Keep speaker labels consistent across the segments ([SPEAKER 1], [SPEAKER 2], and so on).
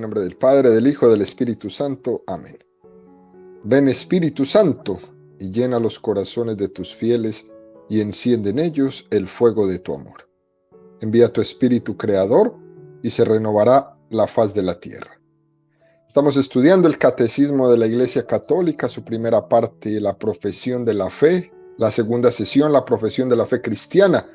[SPEAKER 1] En nombre del Padre, del Hijo, del Espíritu Santo. Amén. Ven Espíritu Santo, y llena los corazones de tus fieles, y enciende en ellos el fuego de tu amor. Envía tu Espíritu Creador, y se renovará la faz de la tierra. Estamos estudiando el Catecismo de la Iglesia Católica, su primera parte, la profesión de la fe, la segunda sesión, la profesión de la fe cristiana.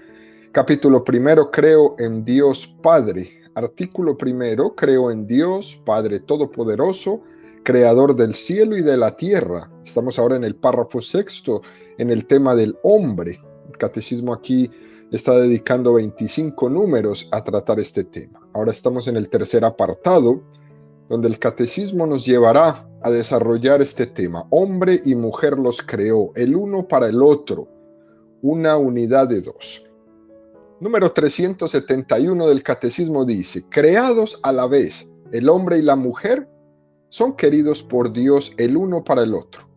[SPEAKER 1] Capítulo primero, creo en Dios Padre. Artículo primero, creo en Dios Padre Todopoderoso, Creador del cielo y de la tierra. Estamos ahora en el párrafo sexto, en el tema del hombre. El catecismo aquí está dedicando 25 números a tratar este tema. Ahora estamos en el tercer apartado, donde el catecismo nos llevará a desarrollar este tema. Hombre y mujer los creó, el uno para el otro, una unidad de dos. Número 371 del catecismo dice: creados a la vez, el hombre y la mujer son queridos por Dios el uno para el otro.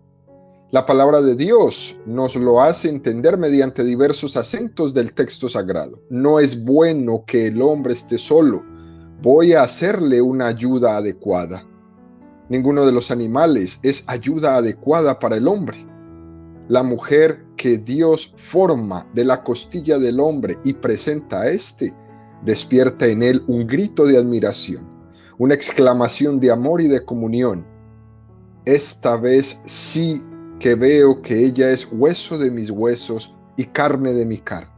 [SPEAKER 1] La palabra de Dios nos lo hace entender mediante diversos acentos del texto sagrado. No es bueno que el hombre esté solo. Voy a hacerle una ayuda adecuada. Ninguno de los animales es ayuda adecuada para el hombre. La mujer que Dios forma de la costilla del hombre y presenta a éste, despierta en él un grito de admiración, una exclamación de amor y de comunión. Esta vez sí que veo que ella es hueso de mis huesos y carne de mi carne.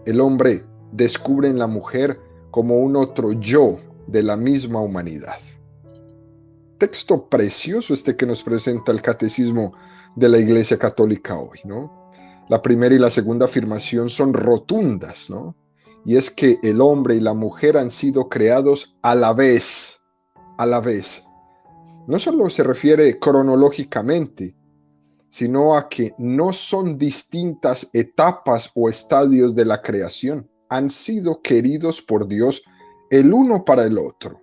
[SPEAKER 1] El hombre descubre en la mujer como un otro yo de la misma humanidad. Texto precioso este que nos presenta el Catecismo de la Iglesia Católica hoy, ¿no? La primera y la segunda afirmación son rotundas, ¿no? Y es que el hombre y la mujer han sido creados a la vez, a la vez. No solo se refiere cronológicamente, sino a que no son distintas etapas o estadios de la creación. Han sido queridos por Dios el uno para el otro.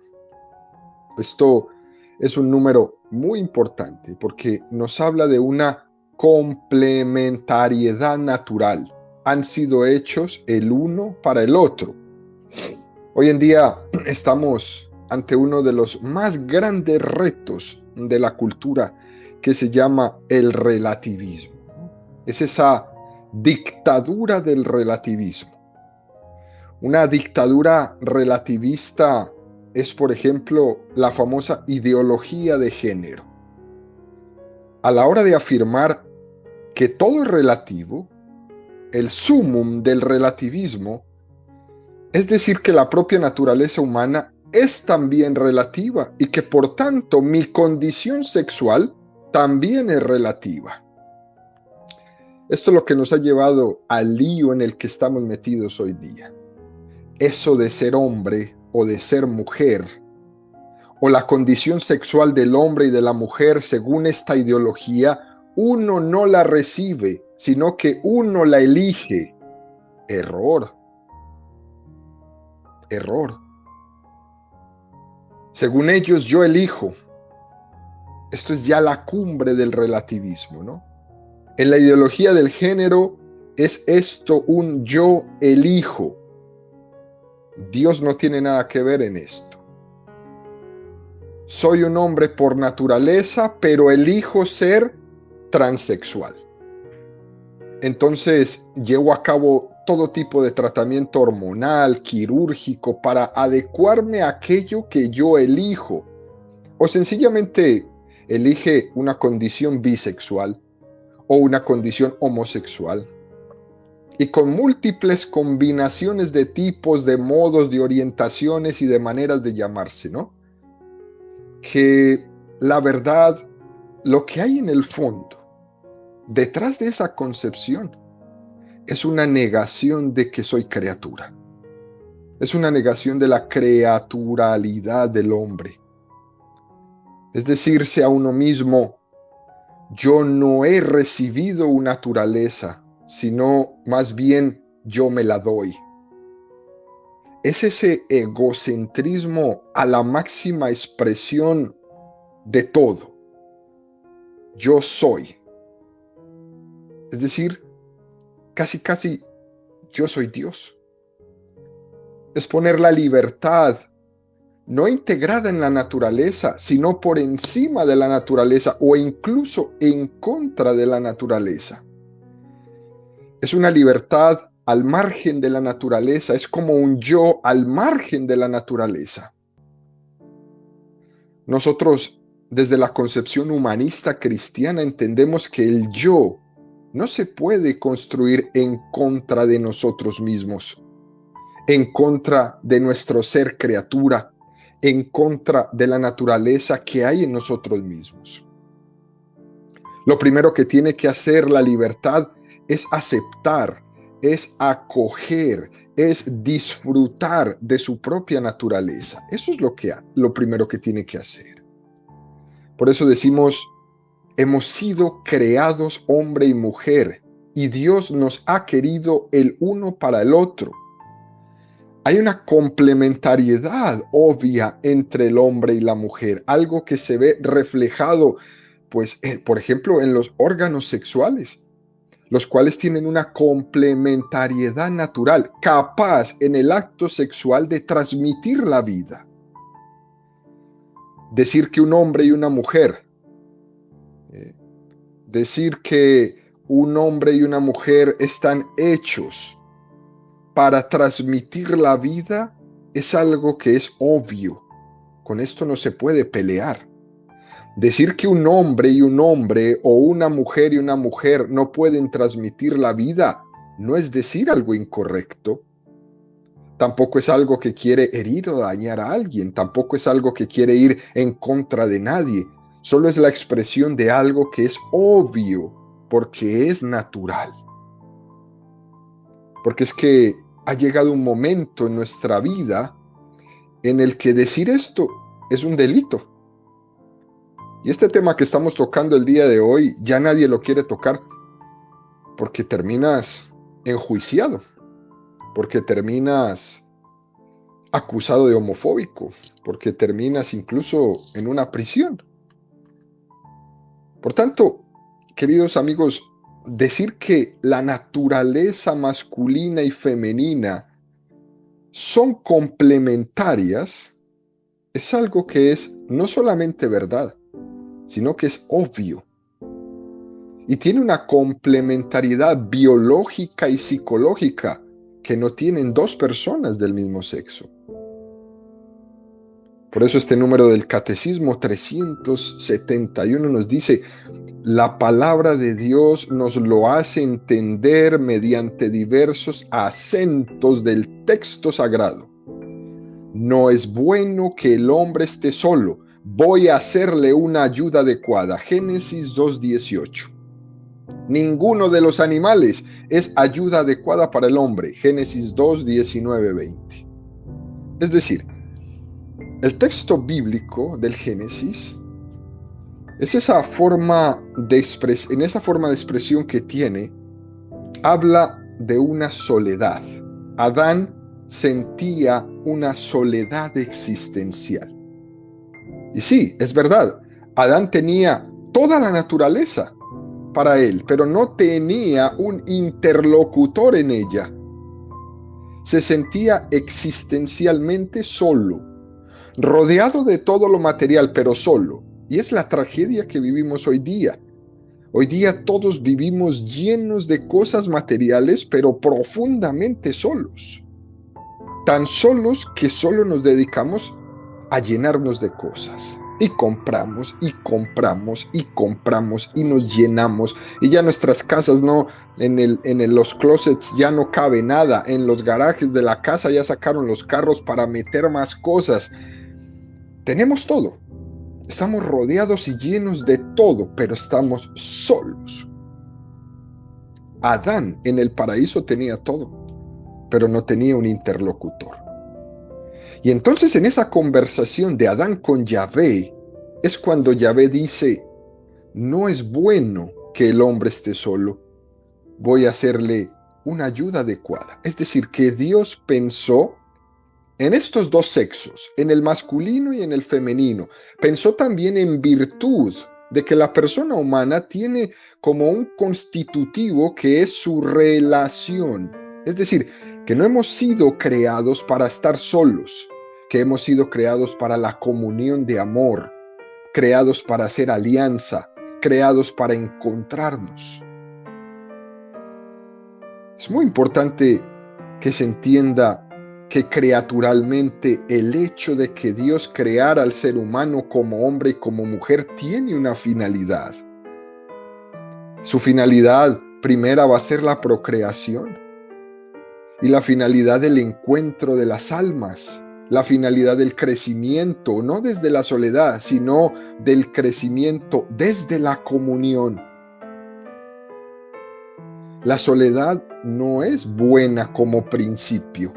[SPEAKER 1] Esto es un número muy importante porque nos habla de una complementariedad natural. Han sido hechos el uno para el otro. Hoy en día estamos ante uno de los más grandes retos de la cultura, que se llama el relativismo. Es esa dictadura del relativismo. Una dictadura relativista es, por ejemplo, la famosa ideología de género. A la hora de afirmar que todo es relativo, el sumum del relativismo es decir que la propia naturaleza humana es también relativa y que por tanto mi condición sexual también es relativa. Esto es lo que nos ha llevado al lío en el que estamos metidos hoy día. Eso de ser hombre o de ser mujer, o la condición sexual del hombre y de la mujer según esta ideología, uno no la recibe, sino que uno la elige. Error. Error. Según ellos, yo elijo. Esto es ya la cumbre del relativismo, ¿no? En la ideología del género es esto un yo elijo. Dios no tiene nada que ver en esto. Soy un hombre por naturaleza, pero elijo ser transexual. Entonces llevo a cabo todo tipo de tratamiento hormonal, quirúrgico, para adecuarme a aquello que yo elijo. O sencillamente elige una condición bisexual o una condición homosexual. Y con múltiples combinaciones de tipos, de modos, de orientaciones y de maneras de llamarse, ¿no? Que la verdad, lo que hay en el fondo, detrás de esa concepción, es una negación de que soy criatura. Es una negación de la creaturalidad del hombre. Es decirse a uno mismo, yo no he recibido una naturaleza, sino más bien yo me la doy. Es ese egocentrismo a la máxima expresión de todo. Yo soy. Es decir, casi yo soy Dios. Es poner la libertad no integrada en la naturaleza, sino por encima de la naturaleza o incluso en contra de la naturaleza. Es una libertad al margen de la naturaleza, es como un yo al margen de la naturaleza. Nosotros, desde la concepción humanista cristiana, entendemos que el yo no se puede construir en contra de nosotros mismos, en contra de nuestro ser criatura, en contra de la naturaleza que hay en nosotros mismos. Lo primero que tiene que hacer la libertad es aceptar, es acoger, es disfrutar de su propia naturaleza. Eso es lo primero que tiene que hacer. Por eso decimos, hemos sido creados hombre y mujer, y Dios nos ha querido el uno para el otro. Hay una complementariedad obvia entre el hombre y la mujer, algo que se ve reflejado, pues, por ejemplo, en los órganos sexuales, los cuales tienen una complementariedad natural, capaz en el acto sexual de transmitir la vida. Decir que un hombre y una mujer, decir que un hombre y una mujer están hechos para transmitir la vida es algo que es obvio. Con esto no se puede pelear. Decir que un hombre y un hombre o una mujer y una mujer no pueden transmitir la vida no es decir algo incorrecto. Tampoco es algo que quiere herir o dañar a alguien. Tampoco es algo que quiere ir en contra de nadie. Solo es la expresión de algo que es obvio porque es natural. Porque es que ha llegado un momento en nuestra vida en el que decir esto es un delito. Y este tema que estamos tocando el día de hoy, ya nadie lo quiere tocar porque terminas enjuiciado, porque terminas acusado de homofóbico, porque terminas incluso en una prisión. Por tanto, queridos amigos, decir que la naturaleza masculina y femenina son complementarias es algo que es no solamente verdad, sino que es obvio. Y tiene una complementariedad biológica y psicológica que no tienen dos personas del mismo sexo. Por eso este número del Catecismo 371 nos dice, la palabra de Dios nos lo hace entender mediante diversos acentos del texto sagrado. No es bueno que el hombre esté solo. Voy a hacerle una ayuda adecuada. Génesis 2:18. Ninguno de los animales es ayuda adecuada para el hombre. Génesis 2:19-20. Es decir, el texto bíblico del Génesis es esa forma de expresión que tiene, habla de una soledad. Adán sentía una soledad existencial. Y sí, es verdad, Adán tenía toda la naturaleza para él, pero no tenía un interlocutor en ella. Se sentía existencialmente solo, rodeado de todo lo material, pero solo. Y es la tragedia que vivimos hoy día. Hoy día todos vivimos llenos de cosas materiales, pero profundamente solos. Tan solos que solo nos dedicamos a llenarnos de cosas. Y compramos, y compramos, y compramos, y nos llenamos. Y ya nuestras casas no, los closets ya no cabe nada. En los garajes de la casa ya sacaron los carros para meter más cosas. Tenemos todo. Estamos rodeados y llenos de todo, pero estamos solos. Adán en el paraíso tenía todo, pero no tenía un interlocutor. Y entonces en esa conversación de Adán con Yahvé, es cuando Yahvé dice, no es bueno que el hombre esté solo, voy a hacerle una ayuda adecuada. Es decir, que Dios pensó en estos dos sexos, en el masculino y en el femenino. Pensó también en virtud de que la persona humana tiene como un constitutivo que es su relación. Es decir, que no hemos sido creados para estar solos, que hemos sido creados para la comunión de amor, creados para hacer alianza, creados para encontrarnos. Es muy importante que se entienda que creaturalmente el hecho de que Dios creara al ser humano como hombre y como mujer tiene una finalidad. Su finalidad primera va a ser la procreación y la finalidad del encuentro de las almas, la finalidad del crecimiento, no desde la soledad, sino del crecimiento desde la comunión. La soledad no es buena como principio,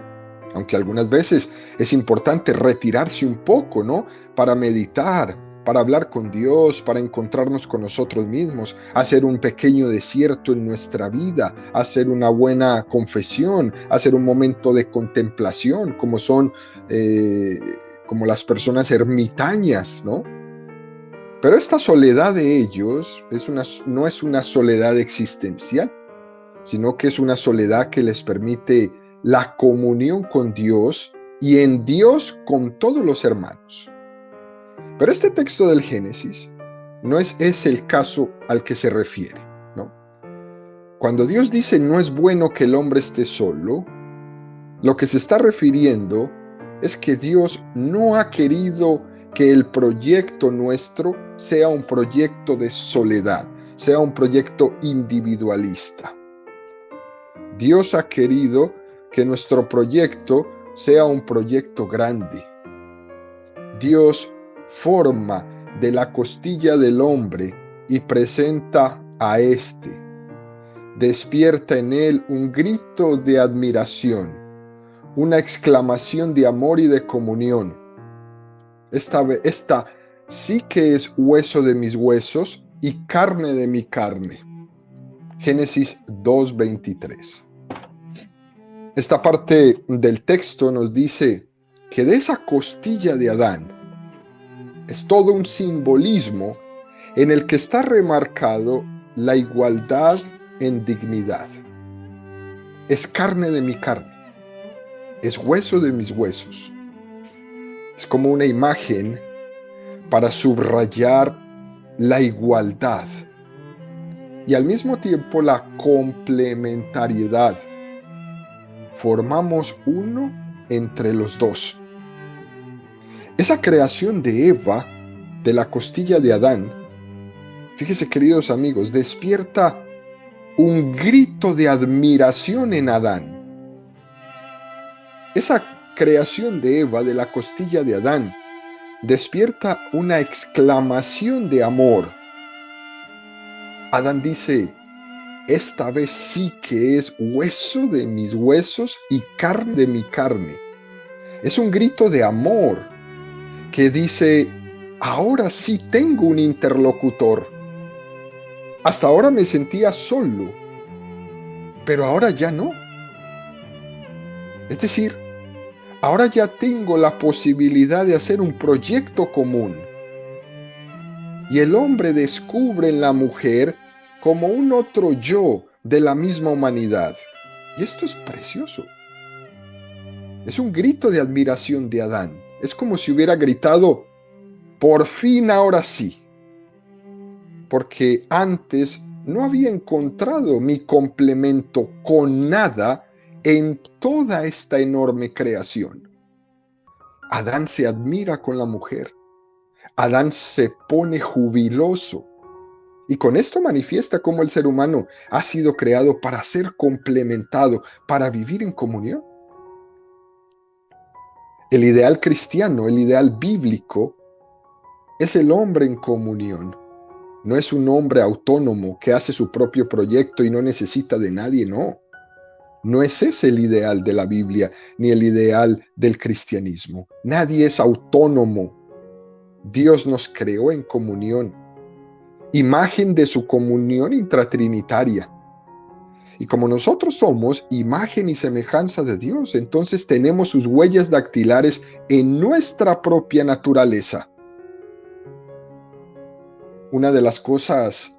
[SPEAKER 1] aunque algunas veces es importante retirarse un poco, ¿no? Para meditar, para hablar con Dios, para encontrarnos con nosotros mismos, hacer un pequeño desierto en nuestra vida, hacer una buena confesión, hacer un momento de contemplación, como son como las personas ermitañas, ¿no? Pero esta soledad de ellos no es una soledad existencial, sino que es una soledad que les permite la comunión con Dios y en Dios con todos los hermanos. Pero este texto del Génesis no es el caso al que se refiere, ¿no? Cuando Dios dice no es bueno que el hombre esté solo, lo que se está refiriendo es que Dios no ha querido que el proyecto nuestro sea un proyecto de soledad, sea un proyecto individualista. Dios ha querido que nuestro proyecto sea un proyecto grande. Dios forma de la costilla del hombre y presenta a éste. Despierta en él un grito de admiración, una exclamación de amor y de comunión. Esta sí que es hueso de mis huesos y carne de mi carne. Génesis 2:23. Esta parte del texto nos dice que de esa costilla de Adán es todo un simbolismo en el que está remarcado la igualdad en dignidad. Es carne de mi carne, es hueso de mis huesos. Es como una imagen para subrayar la igualdad y al mismo tiempo la complementariedad. Formamos uno entre los dos. Esa creación de Eva, de la costilla de Adán, fíjese, queridos amigos, despierta un grito de admiración en Adán. Esa creación de Eva, de la costilla de Adán, despierta una exclamación de amor. Adán dice, esta vez sí que es hueso de mis huesos y carne de mi carne. Es un grito de amor que dice, ahora sí tengo un interlocutor. Hasta ahora me sentía solo, pero ahora ya no. Es decir, ahora ya tengo la posibilidad de hacer un proyecto común. Y el hombre descubre en la mujer como un otro yo de la misma humanidad. Y esto es precioso. Es un grito de admiración de Adán. Es como si hubiera gritado, por fin ahora sí. Porque antes no había encontrado mi complemento con nada en toda esta enorme creación. Adán se admira con la mujer. Adán se pone jubiloso. Y con esto manifiesta cómo el ser humano ha sido creado para ser complementado, para vivir en comunión. El ideal cristiano, el ideal bíblico, es el hombre en comunión. No es un hombre autónomo que hace su propio proyecto y no necesita de nadie, no. No es ese el ideal de la Biblia, ni el ideal del cristianismo. Nadie es autónomo. Dios nos creó en comunión. Imagen de su comunión intratrinitaria. Y como nosotros somos imagen y semejanza de Dios, entonces tenemos sus huellas dactilares en nuestra propia naturaleza. Una de las cosas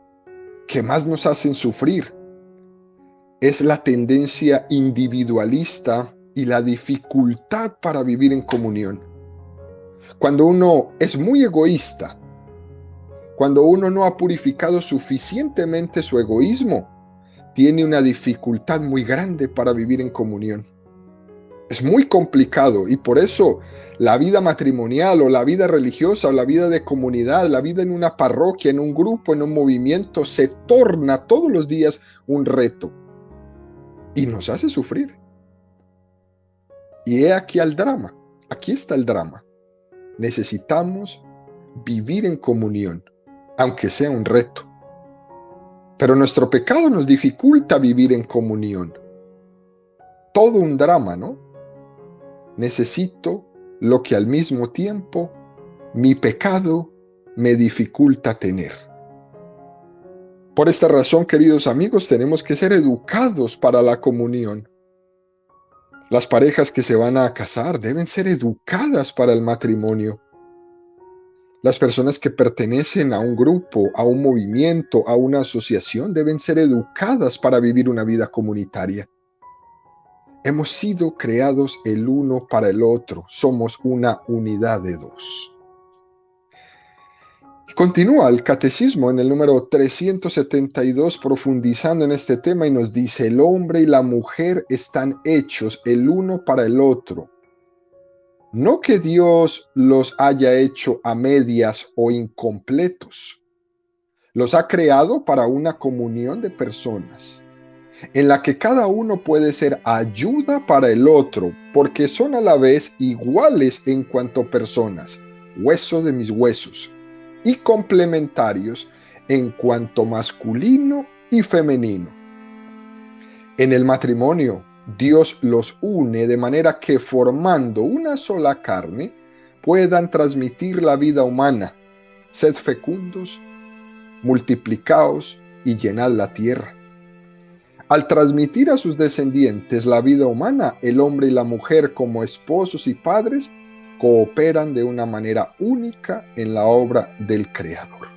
[SPEAKER 1] que más nos hacen sufrir es la tendencia individualista y la dificultad para vivir en comunión. Cuando uno es muy egoísta, cuando uno no ha purificado suficientemente su egoísmo, tiene una dificultad muy grande para vivir en comunión. Es muy complicado y por eso la vida matrimonial o la vida religiosa o la vida de comunidad, la vida en una parroquia, en un grupo, en un movimiento, se torna todos los días un reto y nos hace sufrir. Y he aquí el drama, aquí está el drama. Necesitamos vivir en comunión, aunque sea un reto. Pero nuestro pecado nos dificulta vivir en comunión. Todo un drama, ¿no? Necesito lo que al mismo tiempo mi pecado me dificulta tener. Por esta razón, queridos amigos, tenemos que ser educados para la comunión. Las parejas que se van a casar deben ser educadas para el matrimonio. Las personas que pertenecen a un grupo, a un movimiento, a una asociación, deben ser educadas para vivir una vida comunitaria. Hemos sido creados el uno para el otro. Somos una unidad de dos. Y continúa el catecismo en el número 372 profundizando en este tema y nos dice: el hombre y la mujer están hechos el uno para el otro. No que Dios los haya hecho a medias o incompletos. Los ha creado para una comunión de personas, en la que cada uno puede ser ayuda para el otro, porque son a la vez iguales en cuanto a personas, hueso de mis huesos, y complementarios en cuanto masculino y femenino. En el matrimonio, Dios los une de manera que formando una sola carne, puedan transmitir la vida humana. Sed fecundos, multiplicaos y llenad la tierra. Al transmitir a sus descendientes la vida humana, el hombre y la mujer como esposos y padres cooperan de una manera única en la obra del Creador.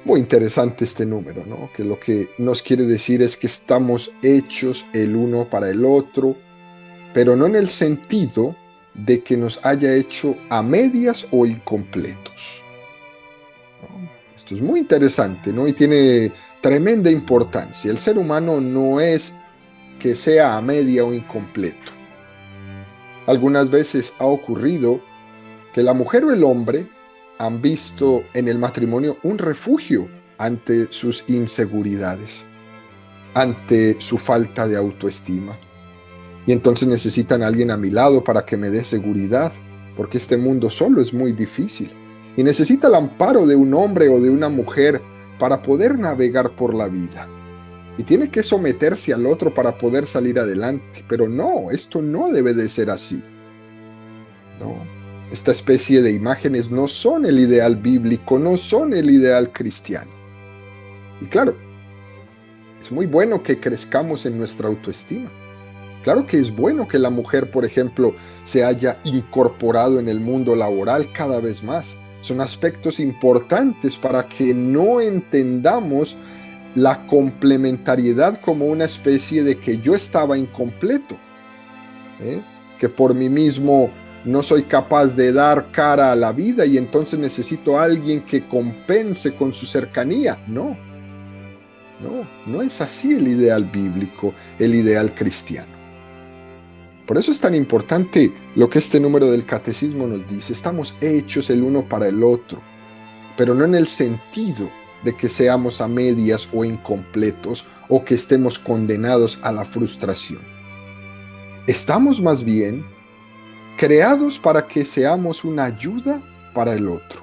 [SPEAKER 1] Muy interesante este número, ¿no? Que lo que nos quiere decir es que estamos hechos el uno para el otro, pero no en el sentido de que nos haya hecho a medias o incompletos, ¿no? Esto es muy interesante, ¿no? Y tiene tremenda importancia. El ser humano no es que sea a media o incompleto. Algunas veces ha ocurrido que la mujer o el hombre han visto en el matrimonio un refugio ante sus inseguridades, ante su falta de autoestima. Y entonces necesitan a alguien a mi lado para que me dé seguridad, porque este mundo solo es muy difícil. Y necesita el amparo de un hombre o de una mujer para poder navegar por la vida. Y tiene que someterse al otro para poder salir adelante. Pero no, esto no debe de ser así. No, esta especie de imágenes no son el ideal bíblico, no son el ideal cristiano. Y claro, es muy bueno que crezcamos en nuestra autoestima. Claro que es bueno que la mujer, por ejemplo, se haya incorporado en el mundo laboral cada vez más. Son aspectos importantes para que no entendamos la complementariedad como una especie de que yo estaba incompleto, que por mí mismo no soy capaz de dar cara a la vida y entonces necesito a alguien que compense con su cercanía. No es así el ideal bíblico, el ideal cristiano. Por eso es tan importante lo que este número del catecismo nos dice. Estamos hechos el uno para el otro, pero no en el sentido de que seamos a medias o incompletos o que estemos condenados a la frustración. Estamos más bien creados para que seamos una ayuda para el otro.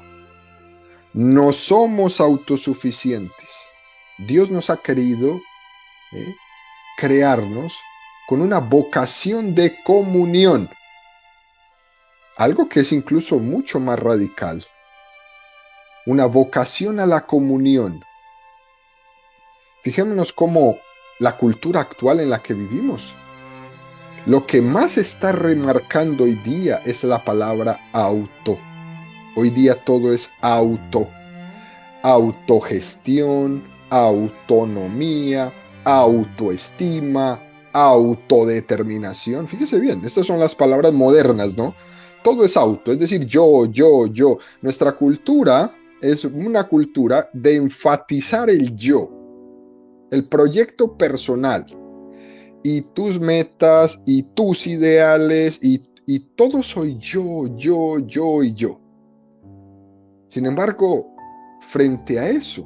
[SPEAKER 1] No somos autosuficientes. Dios nos ha querido crearnos con una vocación de comunión, algo que es incluso mucho más radical, una vocación a la comunión. Fijémonos cómo la cultura actual en la que vivimos, lo que más está remarcando hoy día es la palabra auto. Hoy día todo es autogestión, autonomía, autoestima, autodeterminación. Fíjese bien, estas son las palabras modernas, ¿no? Todo es auto, es decir, yo. Nuestra cultura es una cultura de enfatizar el yo, el proyecto personal y tus metas y tus ideales y todo soy yo y yo. Sin embargo, frente a eso,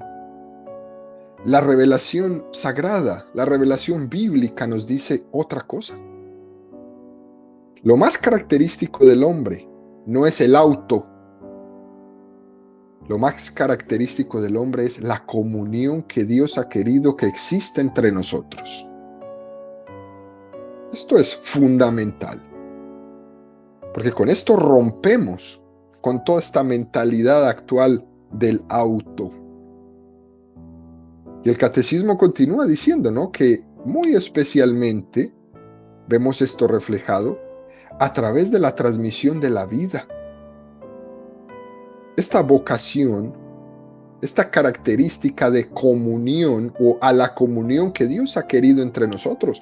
[SPEAKER 1] la revelación sagrada, la revelación bíblica nos dice otra cosa. Lo más característico del hombre no es el auto. Lo más característico del hombre es la comunión que Dios ha querido que exista entre nosotros. Esto es fundamental, porque con esto rompemos con toda esta mentalidad actual del auto. Y el catecismo continúa diciendo, ¿no?, que muy especialmente vemos esto reflejado a través de la transmisión de la vida. Esta vocación, esta característica de comunión o a la comunión que Dios ha querido entre nosotros,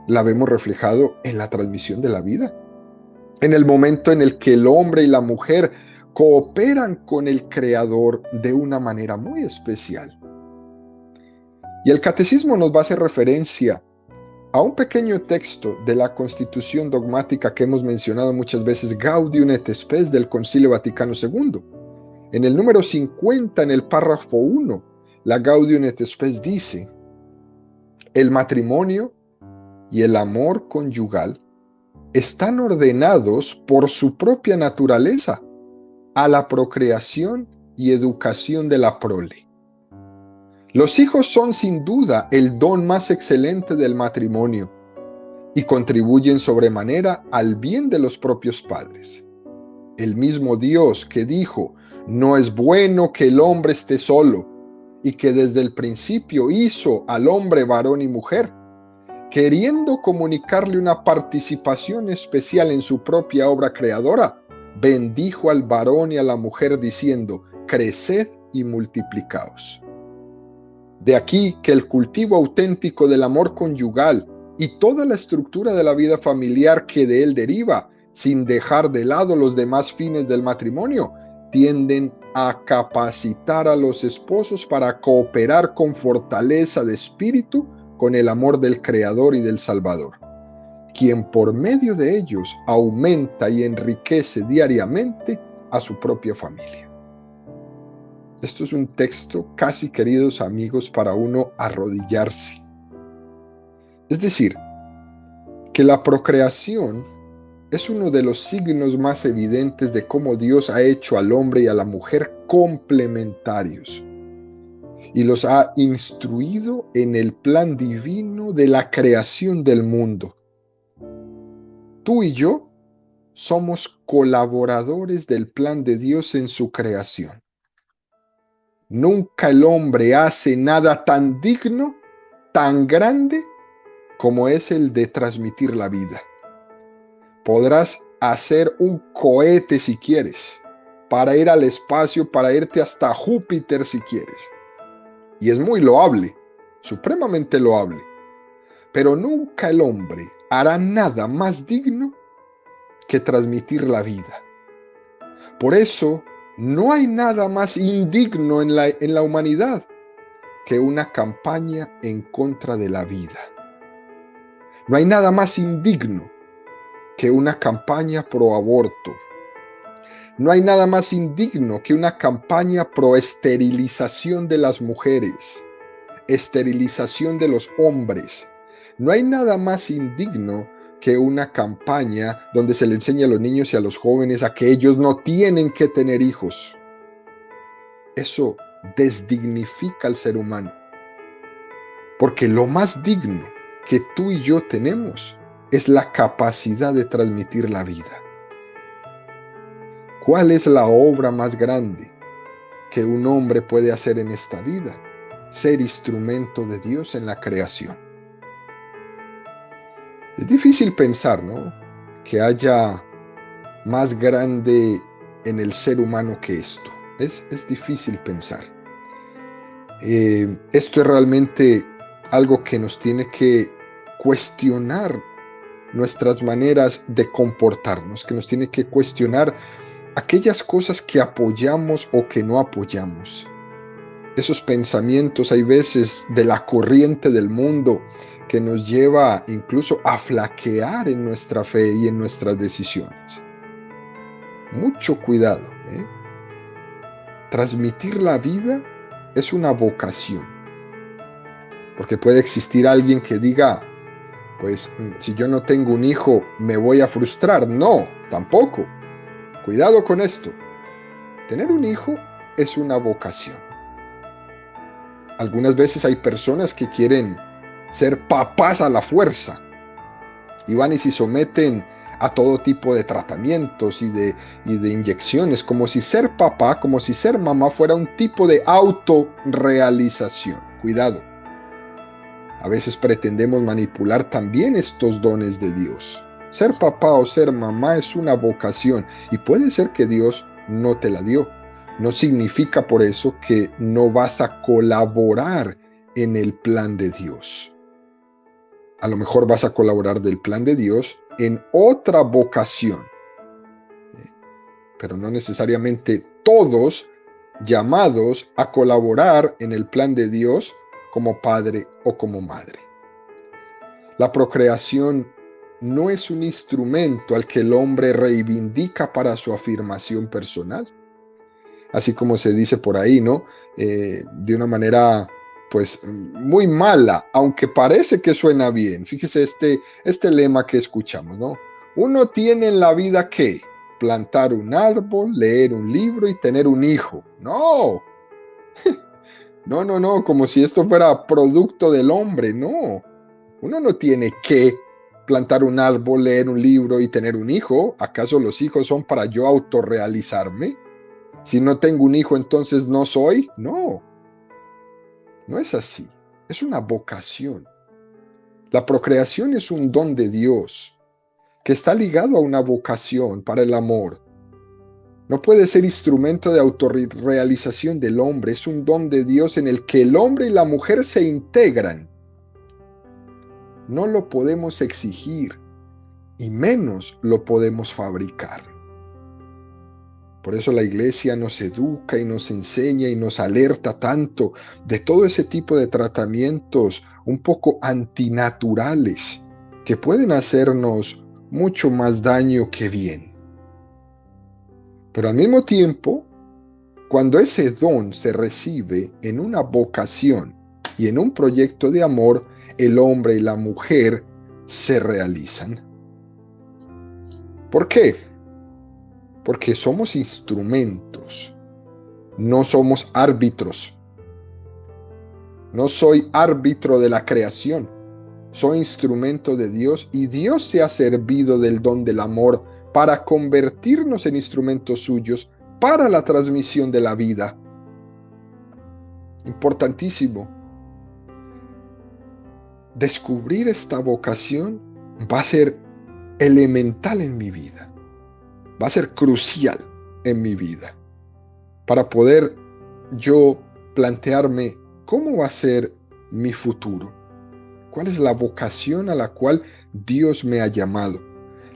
[SPEAKER 1] la vemos reflejado en la transmisión de la vida. En el momento en el que el hombre y la mujer cooperan con el Creador de una manera muy especial. Y el catecismo nos va a hacer referencia a un pequeño texto de la Constitución dogmática que hemos mencionado muchas veces, Gaudium et Spes del Concilio Vaticano II. En el número 50, en el párrafo 1, la Gaudium et Spes dice: el matrimonio y el amor conyugal están ordenados por su propia naturaleza a la procreación y educación de la prole. Los hijos son sin duda el don más excelente del matrimonio y contribuyen sobremanera al bien de los propios padres. El mismo Dios que dijo: no es bueno que el hombre esté solo, y que desde el principio hizo al hombre varón y mujer, queriendo comunicarle una participación especial en su propia obra creadora, bendijo al varón y a la mujer diciendo: creced y multiplicaos. De aquí que el cultivo auténtico del amor conyugal y toda la estructura de la vida familiar que de él deriva, sin dejar de lado los demás fines del matrimonio, tienden a capacitar a los esposos para cooperar con fortaleza de espíritu con el amor del Creador y del Salvador, quien por medio de ellos aumenta y enriquece diariamente a su propia familia. Esto es un texto casi, queridos amigos, para uno arrodillarse. Es decir, que la procreación es uno de los signos más evidentes de cómo Dios ha hecho al hombre y a la mujer complementarios y los ha instruido en el plan divino de la creación del mundo. Tú y yo somos colaboradores del plan de Dios en su creación. Nunca el hombre hace nada tan digno, tan grande, como es el de transmitir la vida. Podrás hacer un cohete si quieres, para ir al espacio, para irte hasta Júpiter si quieres. Y es muy loable, supremamente loable. Pero nunca el hombre hará nada más digno que transmitir la vida. Por eso, no hay nada más indigno en la humanidad que una campaña en contra de la vida. No hay nada más indigno que una campaña pro aborto. No hay nada más indigno que una campaña pro esterilización de las mujeres, esterilización de los hombres. No hay nada más indigno que una campaña donde se le enseña a los niños y a los jóvenes a que ellos no tienen que tener hijos. Eso desdignifica al ser humano. Porque lo más digno que tú y yo tenemos es la capacidad de transmitir la vida. ¿Cuál es la obra más grande que un hombre puede hacer en esta vida? Ser instrumento de Dios en la creación. Es difícil pensar, ¿no?, que haya más grande en el ser humano que esto. Es difícil pensar. Esto es realmente algo que nos tiene que cuestionar nuestras maneras de comportarnos, que nos tiene que cuestionar aquellas cosas que apoyamos o que no apoyamos. Esos pensamientos hay veces de la corriente del mundo que nos lleva incluso a flaquear en nuestra fe y en nuestras decisiones. Mucho cuidado, ¿eh? Transmitir la vida es una vocación, porque puede existir alguien que diga, pues si yo no tengo un hijo me voy a frustrar. No, tampoco. Cuidado con esto. Tener un hijo es una vocación. Algunas veces hay personas que quieren ser papás a la fuerza y van y se someten a todo tipo de tratamientos y de inyecciones, como si ser papá, como si ser mamá fuera un tipo de autorrealización. Cuidado. A veces pretendemos manipular también estos dones de Dios. Ser papá o ser mamá es una vocación y puede ser que Dios no te la dio. No significa por eso que no vas a colaborar en el plan de Dios. A lo mejor vas a colaborar del plan de Dios en otra vocación, pero no necesariamente todos llamados a colaborar en el plan de Dios como padre o como madre. La procreación no es un instrumento al que el hombre reivindica para su afirmación personal. Así como se dice por ahí, ¿no? De una manera, pues, muy mala, aunque parece que suena bien. Fíjese este lema que escuchamos, ¿no? Uno tiene en la vida ¿qué? Plantar un árbol, leer un libro y tener un hijo. ¡No! No, como si esto fuera producto del hombre, no. Uno no tiene que plantar un árbol, leer un libro y tener un hijo. ¿Acaso los hijos son para yo autorrealizarme? Si no tengo un hijo, entonces no soy. No, no es así. Es una vocación. La procreación es un don de Dios que está ligado a una vocación para el amor. No puede ser instrumento de autorrealización del hombre. Es un don de Dios en el que el hombre y la mujer se integran. No lo podemos exigir y menos lo podemos fabricar. Por eso la iglesia nos educa y nos enseña y nos alerta tanto de todo ese tipo de tratamientos un poco antinaturales que pueden hacernos mucho más daño que bien. Pero al mismo tiempo, cuando ese don se recibe en una vocación y en un proyecto de amor, el hombre y la mujer se realizan. ¿Por qué? Porque somos instrumentos, no somos árbitros. No soy árbitro de la creación, soy instrumento de Dios y Dios se ha servido del don del amor para convertirnos en instrumentos suyos para la transmisión de la vida. Importantísimo. Descubrir esta vocación va a ser elemental en mi vida. Va a ser crucial en mi vida para poder yo plantearme cómo va a ser mi futuro. ¿Cuál es la vocación a la cual Dios me ha llamado?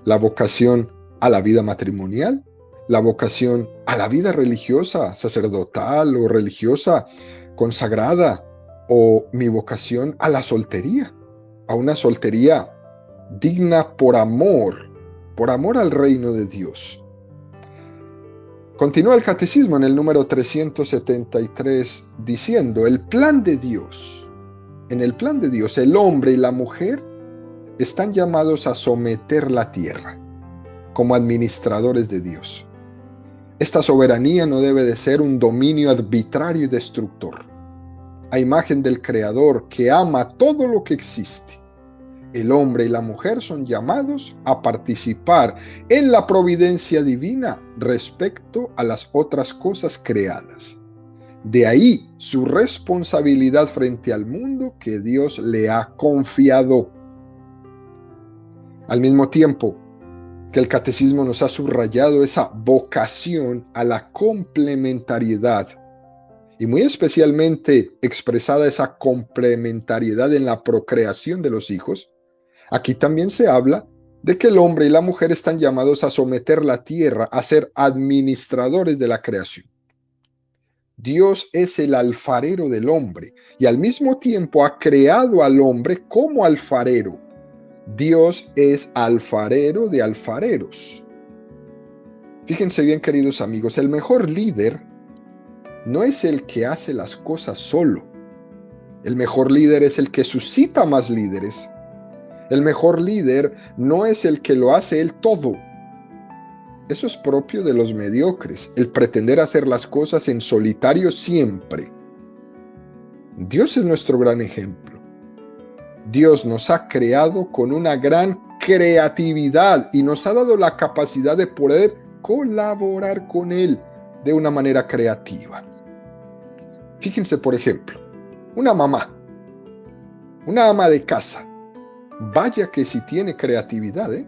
[SPEAKER 1] La vocación a la vida matrimonial, la vocación a la vida religiosa, sacerdotal o religiosa, consagrada, o mi vocación a la soltería, a una soltería digna por amor al reino de Dios. Continúa el catecismo en el número 373 diciendo, el plan de Dios. En el plan de Dios, el hombre y la mujer están llamados a someter la tierra como administradores de Dios. Esta soberanía no debe de ser un dominio arbitrario y destructor. A imagen del Creador que ama todo lo que existe, el hombre y la mujer son llamados a participar en la providencia divina respecto a las otras cosas creadas. De ahí su responsabilidad frente al mundo que Dios le ha confiado. Al mismo tiempo que el catecismo nos ha subrayado esa vocación a la complementariedad, y muy especialmente expresada esa complementariedad en la procreación de los hijos, aquí también se habla de que el hombre y la mujer están llamados a someter la tierra, a ser administradores de la creación. Dios es el alfarero del hombre y al mismo tiempo ha creado al hombre como alfarero. Dios es alfarero de alfareros. Fíjense bien, queridos amigos, el mejor líder no es el que hace las cosas solo. El mejor líder es el que suscita más líderes. El mejor líder no es el que lo hace él todo. Eso es propio de los mediocres, el pretender hacer las cosas en solitario siempre. Dios es nuestro gran ejemplo. Dios nos ha creado con una gran creatividad y nos ha dado la capacidad de poder colaborar con Él de una manera creativa. Fíjense, por ejemplo, una mamá, una ama de casa. Vaya que si tiene creatividad, ¿eh?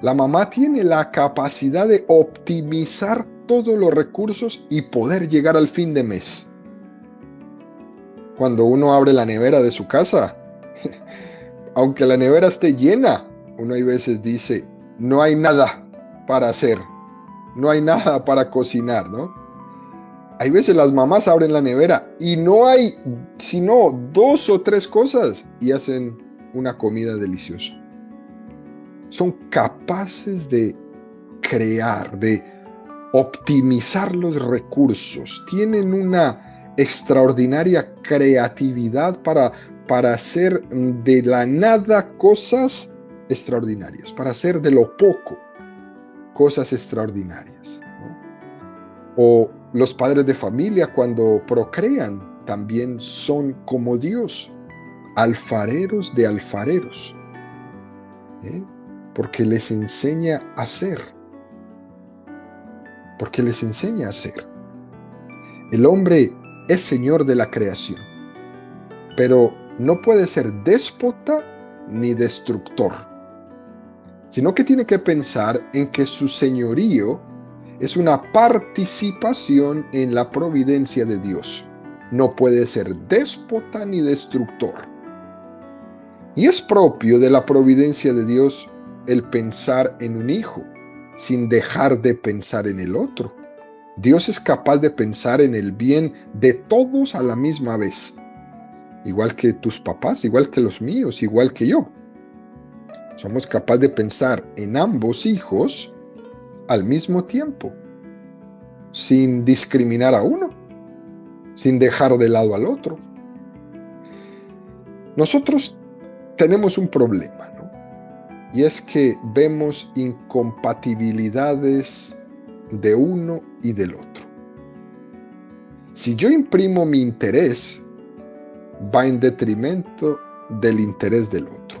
[SPEAKER 1] La mamá tiene la capacidad de optimizar todos los recursos y poder llegar al fin de mes. Cuando uno abre la nevera de su casa, aunque la nevera esté llena, uno hay veces dice, no hay nada para hacer, no hay nada para cocinar, ¿no? Hay veces las mamás abren la nevera y no hay sino 2 o 3 cosas y hacen una comida deliciosa. Son capaces de crear, de optimizar los recursos. Tienen una extraordinaria creatividad para hacer de la nada cosas extraordinarias, para hacer de lo poco cosas extraordinarias, ¿no? O los padres de familia cuando procrean también son como Dios, alfareros de alfareros, ¿eh? Porque les enseña a hacer. Porque les enseña a hacer. El hombre es señor de la creación, pero no puede ser déspota ni destructor, sino que tiene que pensar en que su señorío es una participación en la providencia de Dios. No puede ser déspota ni destructor. Y es propio de la providencia de Dios el pensar en un hijo, sin dejar de pensar en el otro. Dios es capaz de pensar en el bien de todos a la misma vez. Igual que tus papás, igual que los míos, igual que yo. Somos capaces de pensar en ambos hijos al mismo tiempo, sin discriminar a uno, sin dejar de lado al otro. Nosotros tenemos un problema, ¿no? Y es que vemos incompatibilidades de uno y del otro. Si yo imprimo mi interés, va en detrimento del interés del otro.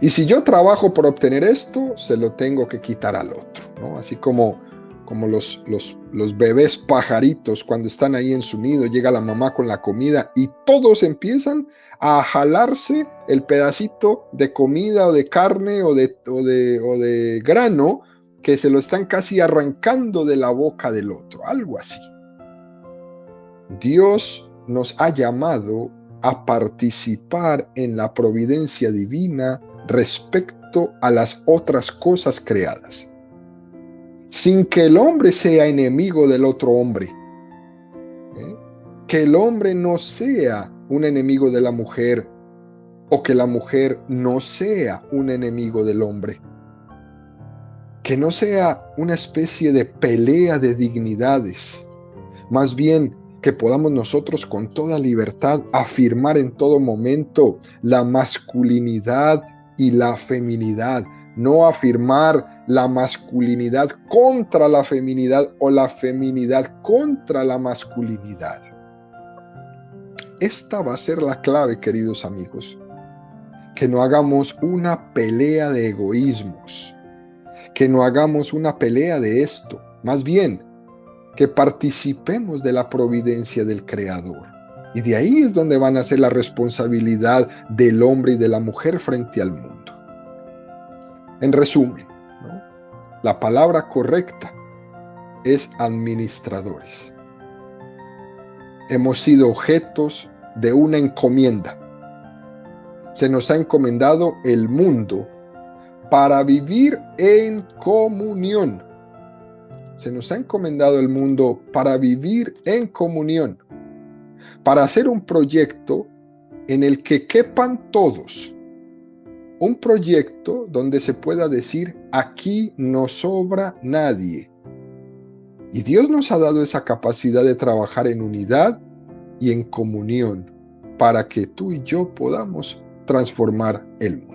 [SPEAKER 1] Y si yo trabajo por obtener esto, se lo tengo que quitar al otro, ¿no? Así como los bebés pajaritos cuando están ahí en su nido, llega la mamá con la comida y todos empiezan a jalarse el pedacito de comida o de carne o de grano que se lo están casi arrancando de la boca del otro, algo así. Dios nos ha llamado a participar en la providencia divina respecto a las otras cosas creadas, sin que el hombre sea enemigo del otro hombre, ¿eh? Que el hombre no sea un enemigo de la mujer o que la mujer no sea un enemigo del hombre, que no sea una especie de pelea de dignidades, más bien que podamos nosotros con toda libertad afirmar en todo momento la masculinidad y la feminidad, no afirmar la masculinidad contra la feminidad o la feminidad contra la masculinidad. Esta va a ser la clave, queridos amigos, que no hagamos una pelea de egoísmos, que no hagamos una pelea de esto, más bien que participemos de la providencia del Creador. Y de ahí es donde van a ser la responsabilidad del hombre y de la mujer frente al mundo. En resumen, ¿no? La palabra correcta es administradores. Hemos sido objetos de una encomienda. Se nos ha encomendado el mundo para vivir en comunión. Se nos ha encomendado el mundo para vivir en comunión, para hacer un proyecto en el que quepan todos. Un proyecto donde se pueda decir, aquí no sobra nadie. Y Dios nos ha dado esa capacidad de trabajar en unidad y en comunión para que tú y yo podamos transformar el mundo.